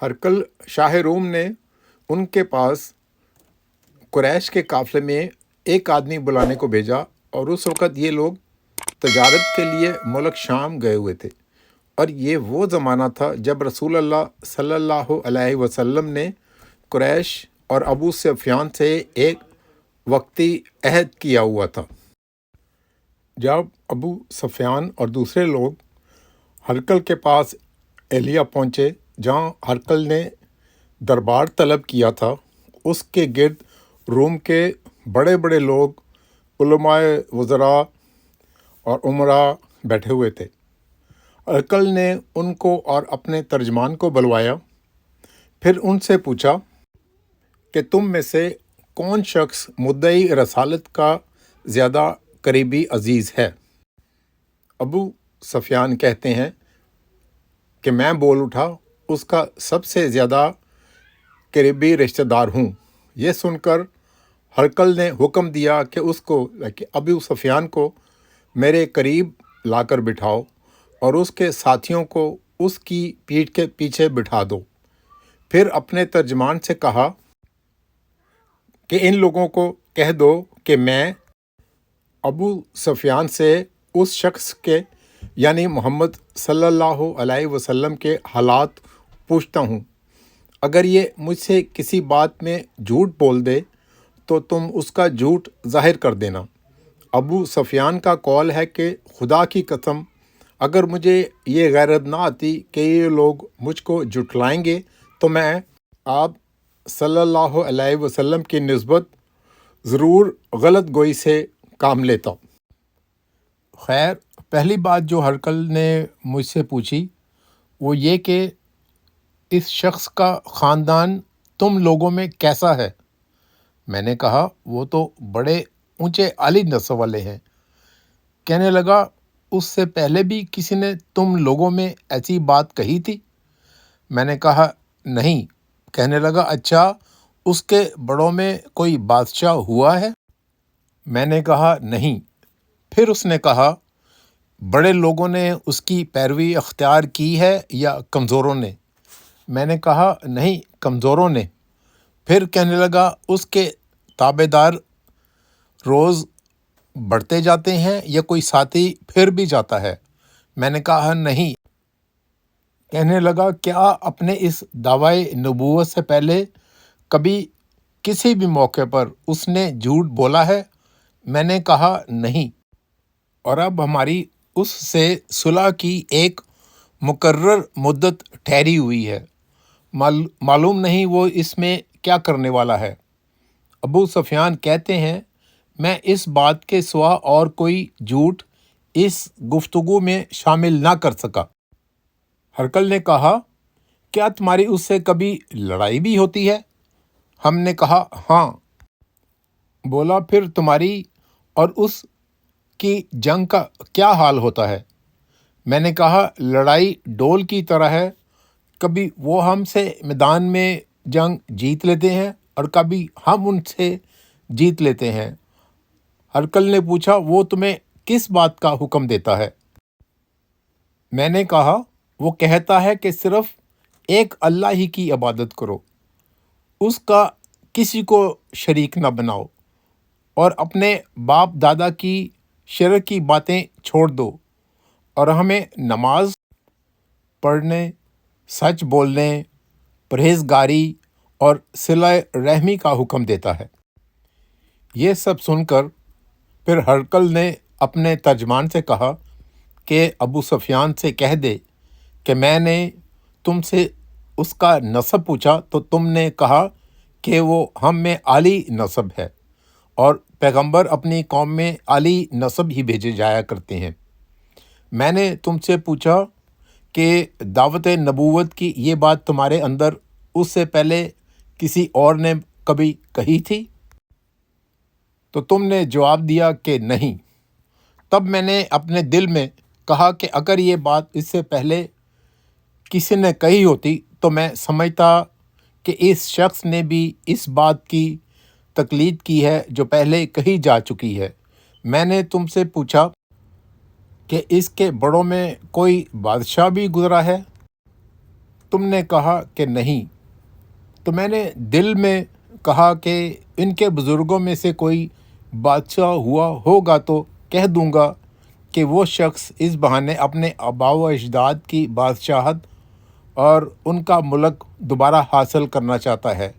ہرقل شاہ روم نے ان کے پاس قریش کے قافلے میں ایک آدمی بلانے کو بھیجا، اور اس وقت یہ لوگ تجارت کے لیے ملک شام گئے ہوئے تھے، اور یہ وہ زمانہ تھا جب رسول اللہ صلی اللہ علیہ وسلم نے قریش اور ابو سفیان سے ایک وقتی عہد کیا ہوا تھا۔ جب ابو سفیان اور دوسرے لوگ ہرقل کے پاس ایلیا پہنچے، جہاں ہرقل نے دربار طلب کیا تھا، اس کے گرد روم کے بڑے بڑے لوگ، علماء، وزراء اور عمراء بیٹھے ہوئے تھے۔ ہرقل نے ان کو اور اپنے ترجمان کو بلوایا، پھر ان سے پوچھا کہ تم میں سے کون شخص مدعی رسالت کا زیادہ قریبی عزیز ہے؟ ابو سفیان کہتے ہیں کہ میں بول اٹھا، اس کا سب سے زیادہ قریبی رشتہ دار ہوں۔ یہ سن کر ہرقل نے حکم دیا کہ ابو سفیان کو میرے قریب لا کر بٹھاؤ، اور اس کے ساتھیوں کو اس کی پیٹھ کے پیچھے بٹھا دو۔ پھر اپنے ترجمان سے کہا کہ ان لوگوں کو کہہ دو کہ میں ابو سفیان سے اس شخص کے یعنی محمد صلی اللہ علیہ وسلم کے حالات پوچھتا ہوں۔ اگر یہ مجھ سے کسی بات میں جھوٹ بول دے تو تم اس کا جھوٹ ظاہر کر دینا۔ ابو سفیان کا قول ہے کہ خدا کی قسم، اگر مجھے یہ غیرت نہ آتی کہ یہ لوگ مجھ کو جھٹلائیں گے تو میں آپ صلی اللہ علیہ وسلم کی نسبت ضرور غلط گوئی سے کام لیتا۔ خیر، پہلی بات جو ہرقل نے مجھ سے پوچھی وہ یہ کہ اس شخص کا خاندان تم لوگوں میں کیسا ہے؟ میں نے کہا وہ تو بڑے اونچے عالی نسب والے ہیں۔ کہنے لگا اس سے پہلے بھی کسی نے تم لوگوں میں ایسی بات کہی تھی؟ میں نے کہا نہیں۔ کہنے لگا اچھا، اس کے بڑوں میں کوئی بادشاہ ہوا ہے؟ میں نے کہا نہیں۔ پھر اس نے کہا بڑے لوگوں نے اس کی پیروی اختیار کی ہے یا کمزوروں نے؟ میں نے کہا نہیں، کمزوروں نے۔ پھر کہنے لگا اس کے تابع دار روز بڑھتے جاتے ہیں یا کوئی ساتھی پھر بھی جاتا ہے؟ میں نے کہا نہیں۔ کہنے لگا کیا اپنے اس دعوی نبوت سے پہلے کبھی کسی بھی موقع پر اس نے جھوٹ بولا ہے؟ میں نے کہا نہیں۔ اور اب ہماری اس سے صلح کی ایک مقرر مدت ٹھہری ہوئی ہے، معلوم نہیں وہ اس میں کیا کرنے والا ہے۔ ابو سفیان کہتے ہیں میں اس بات کے سوا اور کوئی جھوٹ اس گفتگو میں شامل نہ کر سکا۔ ہرقل نے کہا کیا تمہاری اس سے کبھی لڑائی بھی ہوتی ہے؟ ہم نے کہا ہاں۔ بولا پھر تمہاری اور اس کی جنگ کا کیا حال ہوتا ہے؟ میں نے کہا لڑائی ڈول کی طرح ہے، کبھی وہ ہم سے میدان میں جنگ جیت لیتے ہیں اور کبھی ہم ان سے جیت لیتے ہیں۔ ہرقل نے پوچھا وہ تمہیں کس بات کا حکم دیتا ہے؟ میں نے کہا وہ کہتا ہے کہ صرف ایک اللہ ہی کی عبادت کرو، اس کا کسی کو شریک نہ بناؤ، اور اپنے باپ دادا کی شرک کی باتیں چھوڑ دو، اور ہمیں نماز پڑھنے، سچ بولنے، پرہیزگاری اور صلہ رحمی کا حکم دیتا ہے۔ یہ سب سن کر پھر ہرقل نے اپنے ترجمان سے کہا کہ ابو سفیان سے کہہ دے کہ میں نے تم سے اس کا نسب پوچھا تو تم نے کہا کہ وہ ہم میں عالی نسب ہے، اور پیغمبر اپنی قوم میں عالی نسب ہی بھیجے جایا کرتے ہیں۔ میں نے تم سے پوچھا کہ دعوت نبوت کی یہ بات تمہارے اندر اس سے پہلے کسی اور نے کبھی کہی تھی؟ تو تم نے جواب دیا کہ نہیں۔ تب میں نے اپنے دل میں کہا کہ اگر یہ بات اس سے پہلے کسی نے کہی ہوتی تو میں سمجھتا کہ اس شخص نے بھی اس بات کی تقلید کی ہے جو پہلے کہی جا چکی ہے۔ میں نے تم سے پوچھا کہ اس کے بڑوں میں کوئی بادشاہ بھی گزرا ہے؟ تم نے کہا کہ نہیں۔ تو میں نے دل میں کہا کہ ان کے بزرگوں میں سے کوئی بادشاہ ہوا ہوگا تو کہہ دوں گا کہ وہ شخص اس بہانے اپنے آباء و اجداد کی بادشاہت اور ان کا ملک دوبارہ حاصل کرنا چاہتا ہے۔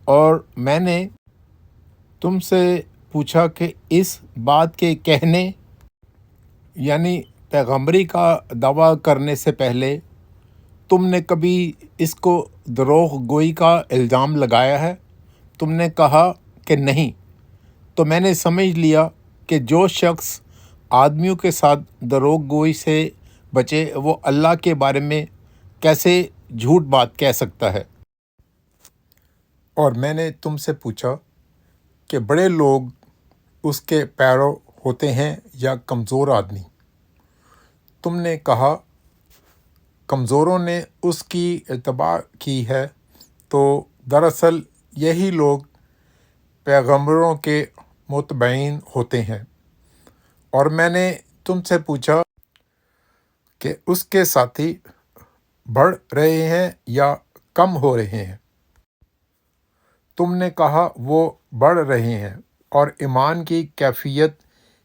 اور میں نے تم سے پوچھا کہ اس بات کے کہنے یعنی پیغمبری کا دعویٰ کرنے سے پہلے تم نے کبھی اس کو دروغ گوئی کا الزام لگایا ہے؟ تم نے کہا کہ نہیں۔ تو میں نے سمجھ لیا کہ جو شخص آدمیوں کے ساتھ دروغ گوئی سے بچے وہ اللہ کے بارے میں کیسے جھوٹ بات کہہ سکتا ہے۔ اور میں نے تم سے پوچھا کہ بڑے لوگ اس کے پیرو ہوتے ہیں یا کمزور آدمی؟ تم نے کہا کمزوروں نے اس کی اتباع کی ہے۔ تو دراصل یہی لوگ پیغمبروں کے متبعین ہوتے ہیں۔ اور میں نے تم سے پوچھا کہ اس کے ساتھی بڑھ رہے ہیں یا کم ہو رہے ہیں؟ تم نے کہا وہ بڑھ رہے ہیں، اور ایمان کی کیفیت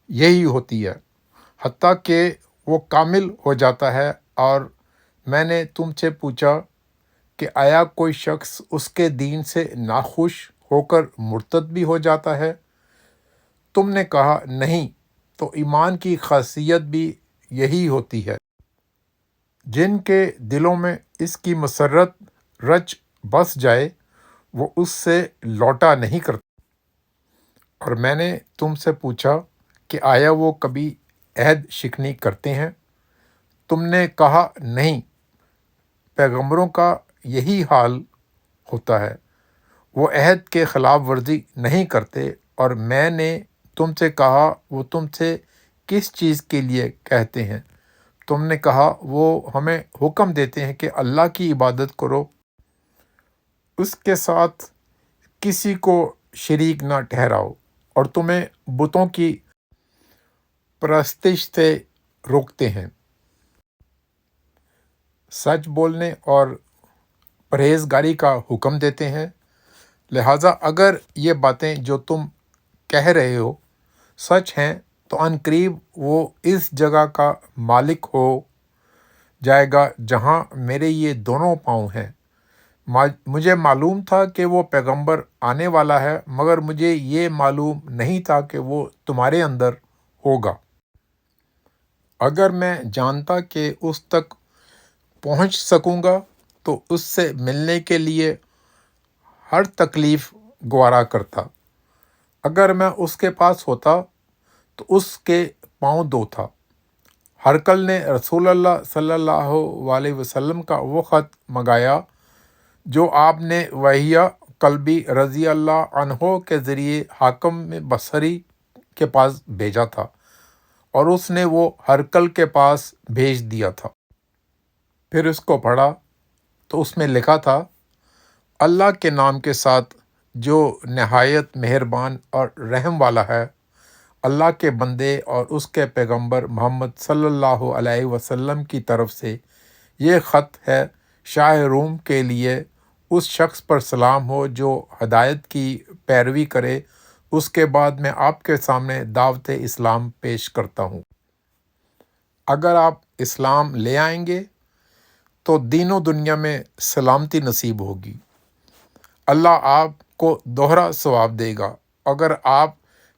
یہی ہوتی ہے حتیٰ کہ وہ کامل ہو جاتا ہے۔ اور میں نے تم سے پوچھا کہ آیا کوئی شخص اس کے دین سے ناخوش ہو کر مرتد بھی ہو جاتا ہے؟ تم نے کہا نہیں۔ تو ایمان کی خاصیت بھی یہی ہوتی ہے۔ جن کے دلوں میں اس کی مسرت رچ بس جائے وہ اس سے لوٹا نہیں کرتے۔ اور میں نے تم سے پوچھا کہ آیا وہ کبھی عہد شکنی کرتے ہیں؟ تم نے کہا نہیں۔ پیغمبروں کا یہی حال ہوتا ہے، وہ عہد کے خلاف ورزی نہیں کرتے۔ اور میں نے تم سے کہا وہ تم سے کس چیز کے لیے کہتے ہیں؟ تم نے کہا وہ ہمیں حکم دیتے ہیں کہ اللہ کی عبادت کرو، اس کے ساتھ کسی کو شریک نہ ٹھہراؤ، اور تمہیں بتوں کی پرستش سے روکتے ہیں۔ سچ بولنے اور پرہیزگاری کا حکم دیتے ہیں۔ لہٰذا اگر یہ باتیں جو تم کہہ رہے ہو سچ ہیں تو عن قریب وہ اس جگہ کا مالک ہو جائے گا جہاں میرے یہ دونوں پاؤں ہیں۔ مجھے معلوم تھا کہ وہ پیغمبر آنے والا ہے، مگر مجھے یہ معلوم نہیں تھا کہ وہ تمہارے اندر ہوگا۔ اگر میں جانتا کہ اس تک پہنچ سکوں گا تو اس سے ملنے کے لیے ہر تکلیف گوارا کرتا۔ اگر میں اس کے پاس ہوتا تو اس کے پاؤں دھوتا۔ ہرقل نے رسول اللہ صلی اللہ علیہ وسلم کا وہ خط منگایا جو آپ نے وحیہ کلبی رضی اللہ عنہ کے ذریعے حاکم بصری کے پاس بھیجا تھا، اور اس نے وہ ہرقل کے پاس بھیج دیا تھا۔ پھر اس کو پڑھا تو اس میں لکھا تھا، اللہ کے نام کے ساتھ جو نہایت مہربان اور رحم والا ہے۔ اللہ کے بندے اور اس کے پیغمبر محمد صلی اللہ علیہ وسلم کی طرف سے یہ خط ہے۔ شاہ روم کے لیے اس شخص پر سلام ہو جو ہدایت کی پیروی کرے۔ اس کے بعد میں آپ کے سامنے دعوت اسلام پیش کرتا ہوں۔ اگر آپ اسلام لے آئیں گے تو دین و دنیا میں سلامتی نصیب ہوگی۔ اللہ آپ کو دوہرا ثواب دے گا۔ اگر آپ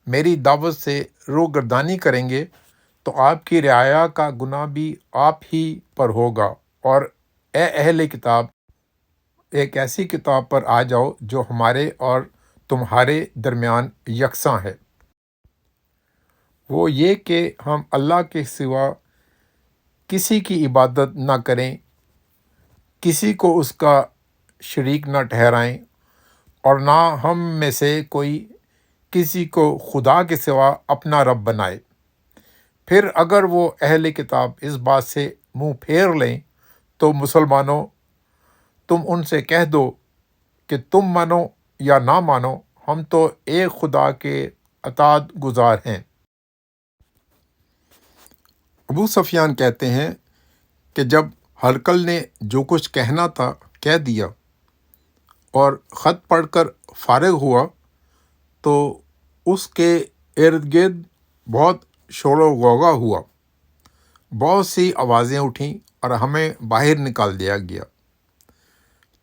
میری دعوت سے روگردانی کریں گے تو آپ کی رعایا کا گناہ بھی آپ ہی پر ہوگا۔ اور اے اہل کتاب، ایک ایسی کتاب پر آ جاؤ جو ہمارے اور تمہارے درمیان یکساں ہے، وہ یہ کہ ہم اللہ کے سوا کسی کی عبادت نہ کریں، کسی کو اس کا شریک نہ ٹھہرائیں، اور نہ ہم میں سے کوئی کسی کو خدا کے سوا اپنا رب بنائے۔ پھر اگر وہ اہل کتاب اس بات سے منہ پھیر لیں تو مسلمانوں، تم ان سے کہہ دو کہ تم مانو یا نہ مانو، ہم تو ایک خدا کے اطاعت گزار ہیں۔ ابو سفیان کہتے ہیں کہ جب ہرقل نے جو کچھ کہنا تھا کہہ دیا اور خط پڑھ کر فارغ ہوا تو اس کے ارد گرد بہت شور و غوغا ہوا، بہت سی آوازیں اٹھیں اور ہمیں باہر نکال دیا گیا۔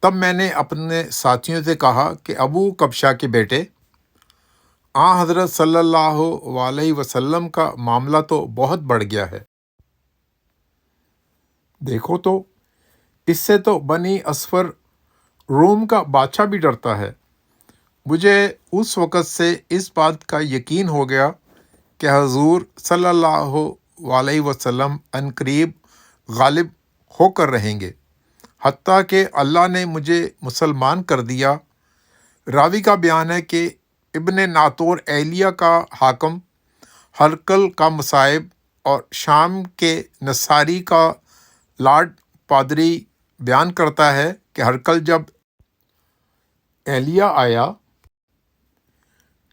تب میں نے اپنے ساتھیوں سے کہا کہ ابو کبشہ کے بیٹے، حضرت صلی اللہ علیہ وسلم کا معاملہ تو بہت بڑھ گیا ہے۔ دیکھو تو اس سے تو بنی اصفر روم کا بادشاہ بھی ڈرتا ہے۔ مجھے اس وقت سے اس بات کا یقین ہو گیا کہ حضور صلی اللہ علیہ وسلم عنقریب غالب ہو کر رہیں گے، حتیٰ کہ اللہ نے مجھے مسلمان کر دیا۔ راوی کا بیان ہے کہ ابن ناطور ایلیہ کا حاکم، ہرقل کا مصائب اور شام کے نصاری کا لارڈ پادری بیان کرتا ہے کہ ہرقل جب ایلیہ آیا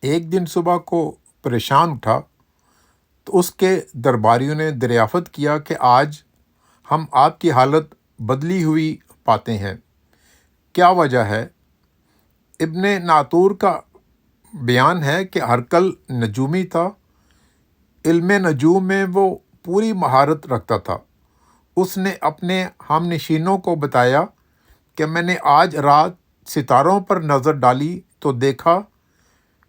ایک دن صبح کو پریشان اٹھا تو اس کے درباریوں نے دریافت کیا کہ آج ہم آپ کی حالت بدلی ہوئی پاتے ہیں، کیا وجہ ہے؟ ابن ناطور کا بیان ہے کہ ہرقل نجومی تھا، علم نجوم میں وہ پوری مہارت رکھتا تھا۔ اس نے اپنے ہم نشینوں کو بتایا کہ میں نے آج رات ستاروں پر نظر ڈالی تو دیکھا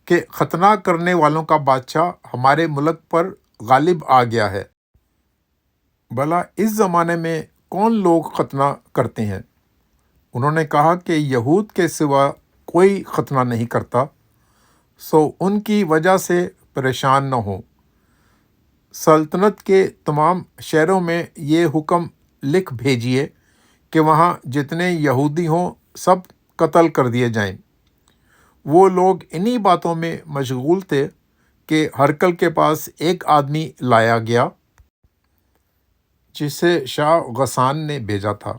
کہ ختنہ کرنے والوں کا بادشاہ ہمارے ملک پر غالب آ گیا ہے۔ بھلا اس زمانے میں کون لوگ ختنہ کرتے ہیں؟ انہوں نے کہا کہ یہود کے سوا کوئی ختنہ نہیں کرتا، سو ان کی وجہ سے پریشان نہ ہوں۔ سلطنت کے تمام شہروں میں یہ حکم لکھ بھیجیے کہ وہاں جتنے یہودی ہوں سب قتل کر دیے جائیں۔ وہ لوگ انہی باتوں میں مشغول تھے کہ ہرقل کے پاس ایک آدمی لایا گیا جسے شاہ غسان نے بھیجا تھا۔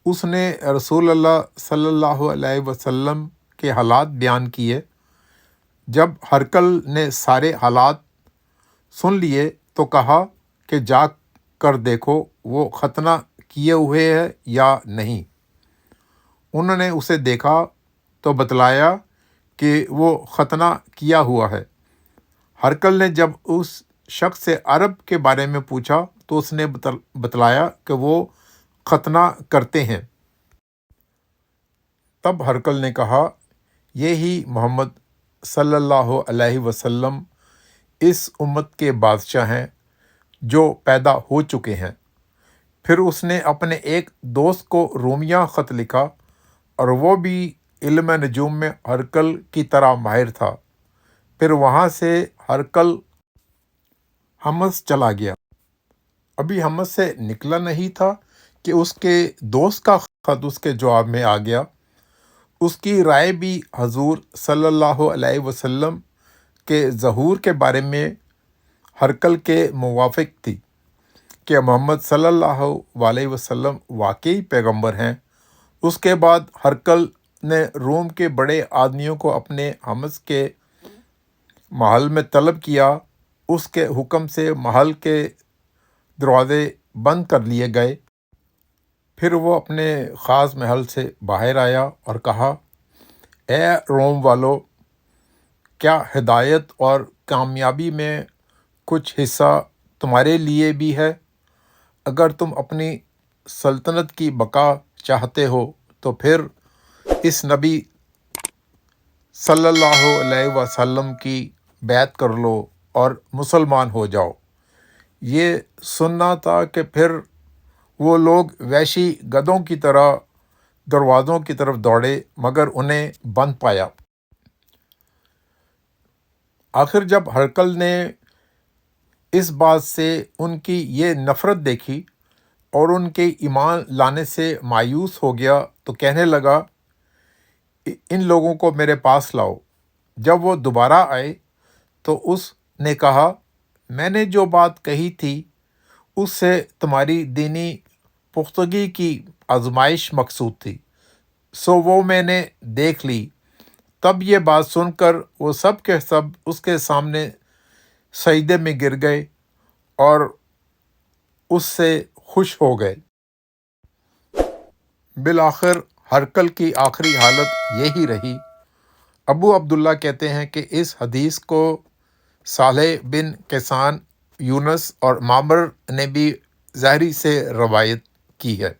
اس نے رسول اللہ صلی اللہ علیہ وسلم کے حالات بیان کیے۔ جب ہرقل نے سارے حالات سن لیے تو کہا کہ جا کر دیکھو وہ ختنہ کیے ہوئے ہے یا نہیں۔ انہوں نے اسے دیکھا تو بتلایا کہ وہ ختنہ کیا ہوا ہے۔ ہرقل نے جب اس شخص سے عرب کے بارے میں پوچھا تو اس نے بتلایا کہ وہ ختنہ کرتے ہیں۔ تب ہرقل نے کہا، یہی محمد صلی اللہ علیہ وسلم اس امت کے بادشاہ ہیں جو پیدا ہو چکے ہیں۔ پھر اس نے اپنے ایک دوست کو رومیہ خط لکھا اور وہ بھی علم نجوم میں ہرقل کی طرح ماہر تھا۔ پھر وہاں سے ہرقل حمص چلا گیا۔ ابھی حمص سے نکلا نہیں تھا کہ اس کے دوست کا خط اس کے جواب میں آ گیا۔ اس کی رائے بھی حضور صلی اللہ علیہ وسلم کے ظہور کے بارے میں ہرقل کے موافق تھی کہ محمد صلی اللہ علیہ وسلم واقعی پیغمبر ہیں۔ اس کے بعد ہرقل نے روم کے بڑے آدمیوں کو اپنے حمص کے محل میں طلب کیا۔ اس کے حکم سے محل کے دروازے بند کر لیے گئے۔ پھر وہ اپنے خاص محل سے باہر آیا اور کہا، اے روم والو، کیا ہدایت اور کامیابی میں کچھ حصہ تمہارے لیے بھی ہے؟ اگر تم اپنی سلطنت کی بقا چاہتے ہو تو پھر اس نبی صلی اللہ علیہ وسلم کی بیعت کر لو اور مسلمان ہو جاؤ۔ یہ سننا تھا کہ پھر وہ لوگ وحشی گدھوں کی طرح دروازوں کی طرف دوڑے مگر انہیں بند پایا۔ آخر جب ہرقل نے اس بات سے ان کی یہ نفرت دیکھی اور ان کے ایمان لانے سے مایوس ہو گیا تو کہنے لگا، ان لوگوں کو میرے پاس لاؤ۔ جب وہ دوبارہ آئے تو اس نے کہا، میں نے جو بات کہی تھی اس سے تمہاری دینی پختگی کی آزمائش مقصود تھی، سو وہ میں نے دیکھ لی۔ تب یہ بات سن کر وہ سب کے سب اس کے سامنے سجدے میں گر گئے اور اس سے خوش ہو گئے۔ بالآخر ہرکل کی آخری حالت یہی رہی۔ ابو عبداللہ کہتے ہیں کہ اس حدیث کو صالح بن کیسان، یونس اور معمر نے بھی ظاہری سے روایت کی ہے۔